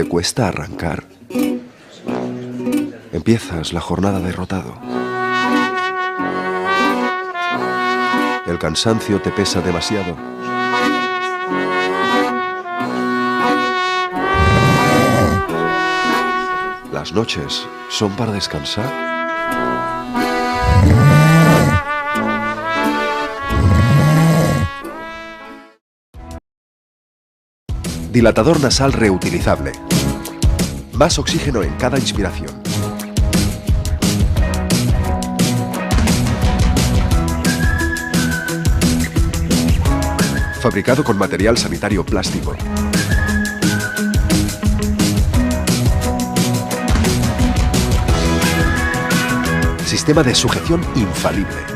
¿Te cuesta arrancar? Empiezas la jornada derrotado. El cansancio te pesa demasiado. Las noches son para descansar. Dilatador nasal reutilizable. Más oxígeno en cada inspiración. Fabricado con material sanitario plástico. Sistema de sujeción infalible.